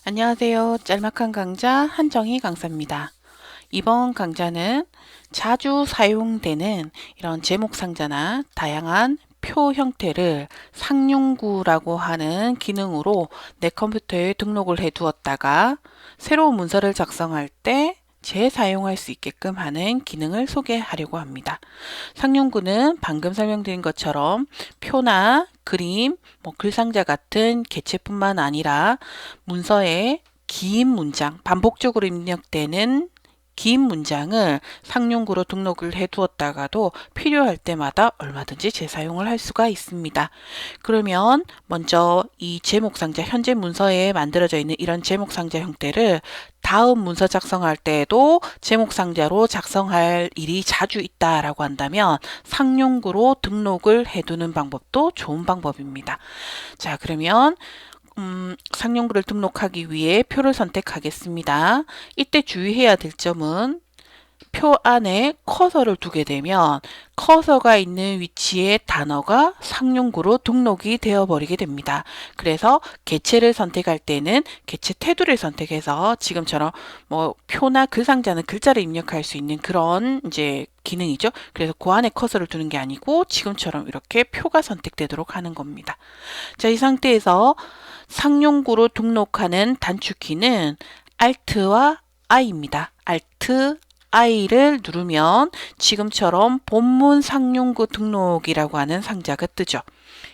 안녕하세요. 짤막한 강좌 한정희 강사입니다. 이번 강좌는 자주 사용되는 이런 제목 상자나 다양한 표 형태를 상용구라고 하는 기능으로 내 컴퓨터에 등록을 해 두었다가 새로운 문서를 작성할 때 재사용할 수 있게끔 하는 기능을 소개하려고 합니다. 상용구는 방금 설명드린 것처럼 표나 그림, 글상자 같은 개체뿐만 아니라 문서에 긴 문장, 반복적으로 입력되는 긴 문장을 상용구로 등록을 해 두었다가도 필요할 때마다 얼마든지 재사용을 할 수가 있습니다. 그러면 먼저 이 제목 상자, 현재 문서에 만들어져 있는 이런 제목 상자 형태를 다음 문서 작성할 때에도 제목 상자로 작성할 일이 자주 있다라고 한다면 상용구로 등록을 해 두는 방법도 좋은 방법입니다. 자, 그러면 상용구를 등록하기 위해 표를 선택하겠습니다. 이때 주의해야 될 점은 표 안에 커서를 두게 되면 커서가 있는 위치에 단어가 상용구로 등록이 되어 버리게 됩니다. 그래서 개체를 선택할 때는 개체 테두리를 선택해서 지금처럼 표나 글상자는 글자를 입력할 수 있는 그런 이제 기능이죠. 그래서 그 안에 커서를 두는 게 아니고 지금처럼 이렇게 표가 선택되도록 하는 겁니다. 자, 이 상태에서 상용구로 등록하는 단축키는 Alt와 I입니다. Alt I를 누르면 지금처럼 본문 상용구 등록이라고 하는 상자가 뜨죠.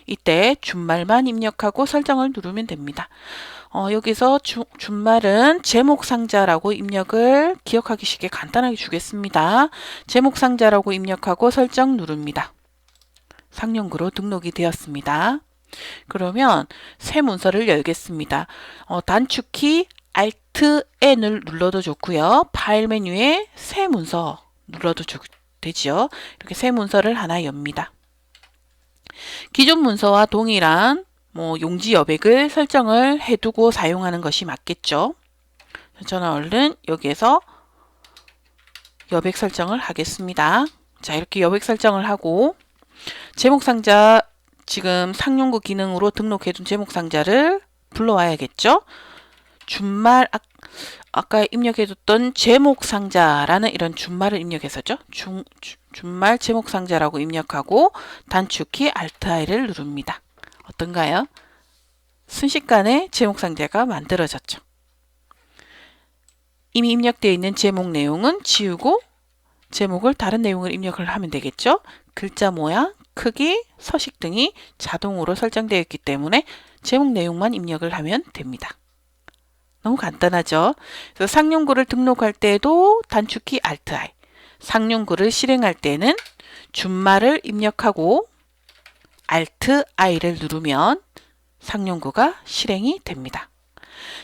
이때 준말만 입력하고 설정을 누르면 됩니다. 여기서 준말은 제목 상자라고 입력을 기억하기 쉽게 간단하게 주겠습니다. 제목 상자라고 입력하고 설정 누릅니다. 상용구로 등록이 되었습니다. 그러면 새 문서를 열겠습니다. 단축키 Alt N을 눌러도 좋고요. 파일 메뉴에 새 문서 눌러도 되죠. 이렇게 새 문서를 하나 엽니다. 기존 문서와 동일한 용지 여백을 설정을 해두고 사용하는 것이 맞겠죠. 저는 얼른 여기에서 여백 설정을 하겠습니다. 자, 이렇게 여백 설정을 하고 제목 상자 지금 상용구 기능으로 등록해둔 제목 상자를 불러와야겠죠. 준말 아까 입력해뒀던 제목 상자라는 이런 준말을 입력했었죠. 준말 제목 상자라고 입력하고 단축키 Alt I를 누릅니다. 어떤가요? 순식간에 제목 상자가 만들어졌죠. 이미 입력되어 있는 제목 내용은 지우고 제목을 다른 내용을 입력을 하면 되겠죠. 글자 모양, 크기, 서식 등이 자동으로 설정되어 있기 때문에 제목 내용만 입력을 하면 됩니다. 너무 간단하죠? 그래서 상용구를 등록할 때도 단축키 Alt I, 상용구를 실행할 때는 준말을 입력하고 Alt I를 누르면 상용구가 실행이 됩니다.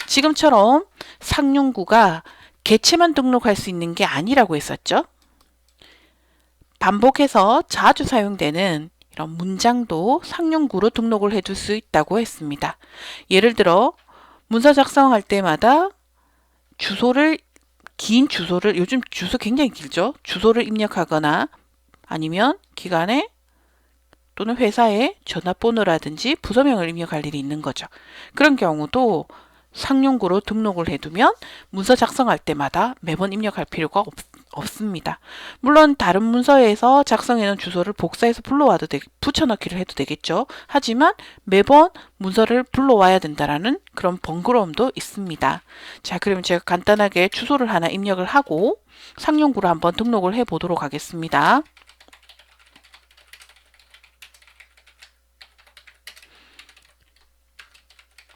지금처럼 상용구가 개체만 등록할 수 있는 게 아니라고 했었죠? 반복해서 자주 사용되는 이런 문장도 상용구로 등록을 해둘 수 있다고 했습니다. 예를 들어 문서 작성할 때마다 긴 주소를, 요즘 주소 굉장히 길죠? 주소를 입력하거나 아니면 기관에 또는 회사에 전화번호라든지 부서명을 입력할 일이 있는 거죠. 그런 경우도 상용구로 등록을 해두면 문서 작성할 때마다 매번 입력할 필요가 없습니다. 물론 다른 문서에서 작성해놓은 주소를 복사해서 불러와도 붙여넣기를 해도 되겠죠. 하지만 매번 문서를 불러와야 된다라는 그런 번거로움도 있습니다. 자, 그러면 제가 간단하게 주소를 하나 입력을 하고 상용구로 한번 등록을 해 보도록 하겠습니다.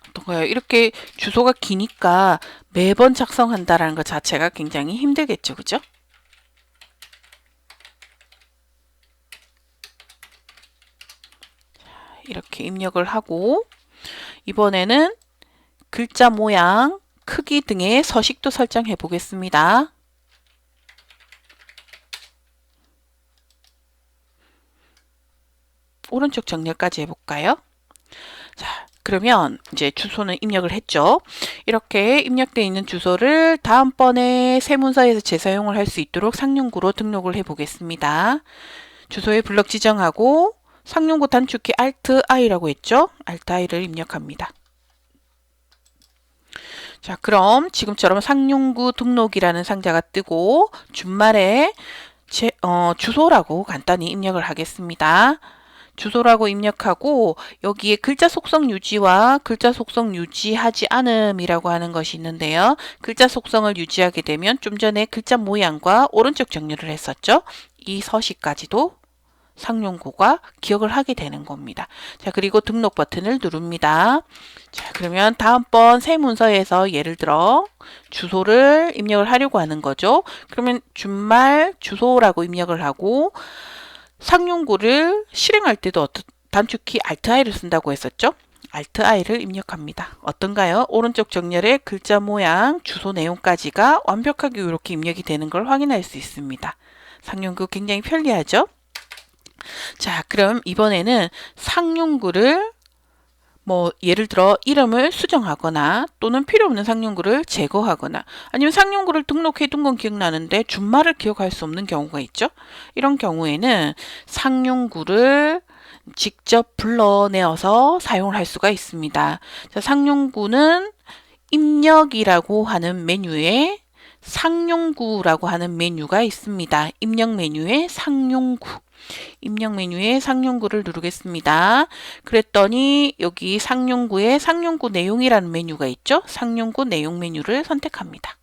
어떤가요? 이렇게 주소가 기니까 매번 작성한다라는 것 자체가 굉장히 힘들겠죠, 그죠? 이렇게 입력을 하고 이번에는 글자 모양, 크기 등의 서식도 설정해 보겠습니다. 오른쪽 정렬까지 해볼까요? 자, 그러면 이제 주소는 입력을 했죠. 이렇게 입력되어 있는 주소를 다음번에 새 문서에서 재사용을 할 수 있도록 상용구로 등록을 해 보겠습니다. 주소의 블럭 지정하고 상용구 단축키 Alt I라고 했죠. Alt I를 입력합니다. 자, 그럼 지금처럼 상용구 등록이라는 상자가 뜨고 준말에 주소라고 간단히 입력을 하겠습니다. 주소라고 입력하고 여기에 글자 속성 유지와 글자 속성 유지하지 않음이라고 하는 것이 있는데요. 글자 속성을 유지하게 되면 좀 전에 글자 모양과 오른쪽 정렬을 했었죠. 이 서식까지도 상용구가 기억을 하게 되는 겁니다. 자, 그리고 등록 버튼을 누릅니다. 자, 그러면 다음번 새 문서에서 예를 들어 주소를 입력을 하려고 하는 거죠. 그러면 준말 주소라고 입력을 하고 상용구를 실행할 때도 단축키 Alt-I를 쓴다고 했었죠. Alt-I를 입력합니다. 어떤가요? 오른쪽 정렬의 글자 모양, 주소 내용까지가 완벽하게 이렇게 입력이 되는 걸 확인할 수 있습니다. 상용구 굉장히 편리하죠? 자, 그럼 이번에는 상용구를 예를 들어 이름을 수정하거나 또는 필요 없는 상용구를 제거하거나 아니면 상용구를 등록해 둔 건 기억나는데 준말을 기억할 수 없는 경우가 있죠. 이런 경우에는 상용구를 직접 불러내어서 사용을 할 수가 있습니다. 자, 상용구는 입력이라고 하는 메뉴에 상용구라고 하는 메뉴가 있습니다. 입력 메뉴에 상용구. 입력 메뉴에 상용구를 누르겠습니다. 그랬더니 여기 상용구에 상용구 내용이라는 메뉴가 있죠. 상용구 내용 메뉴를 선택합니다.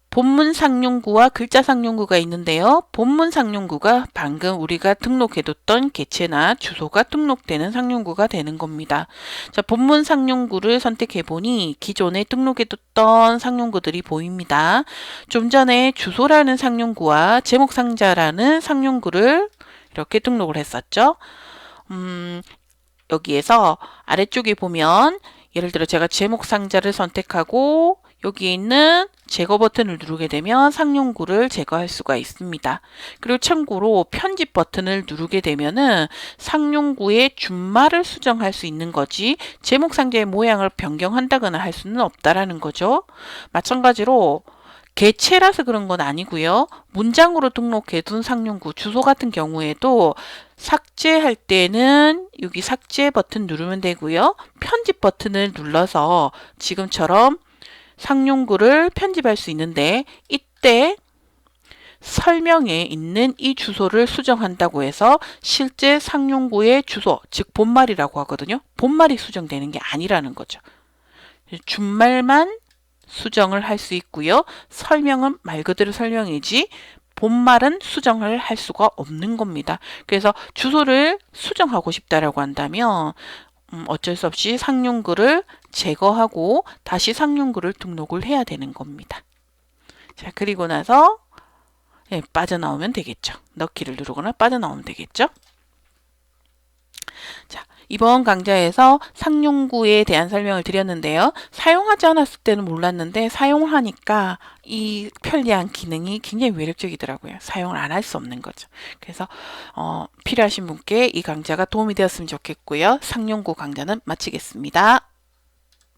본문 상용구와 글자 상용구가 있는데요. 본문 상용구가 방금 우리가 등록해뒀던 개체나 주소가 등록되는 상용구가 되는 겁니다. 자, 본문 상용구를 선택해보니 기존에 등록해뒀던 상용구들이 보입니다. 좀 전에 주소라는 상용구와 제목상자라는 상용구를 이렇게 등록을 했었죠. 여기에서 아래쪽에 보면 예를 들어 제가 제목상자를 선택하고 여기에 있는 제거 버튼을 누르게 되면 상용구를 제거할 수가 있습니다. 그리고 참고로 편집 버튼을 누르게 되면은 상용구의 준말을 수정할 수 있는 거지 제목상자의 모양을 변경한다거나 할 수는 없다라는 거죠. 마찬가지로 개체라서 그런 건 아니고요. 문장으로 등록해둔 상용구 주소 같은 경우에도 삭제할 때는 여기 삭제 버튼 누르면 되고요. 편집 버튼을 눌러서 지금처럼 상용구를 편집할 수 있는데 이때 설명에 있는 이 주소를 수정한다고 해서 실제 상용구의 주소, 즉 본말이라고 하거든요. 본말이 수정되는 게 아니라는 거죠. 준말만 수정을 할 수 있고요. 설명은 말 그대로 설명이지 본말은 수정을 할 수가 없는 겁니다. 그래서 주소를 수정하고 싶다라고 한다면 어쩔 수 없이 상용구를 제거하고 다시 상용구를 등록을 해야 되는 겁니다. 자, 그리고 나서 빠져나오면 되겠죠. 넣기를 누르거나 빠져나오면 되겠죠. 자, 이번 강좌에서 상용구에 대한 설명을 드렸는데요. 사용하지 않았을 때는 몰랐는데 사용을 하니까 이 편리한 기능이 굉장히 매력적이더라고요. 사용을 안 할 수 없는 거죠. 그래서 필요하신 분께 이 강좌가 도움이 되었으면 좋겠고요. 상용구 강좌는 마치겠습니다.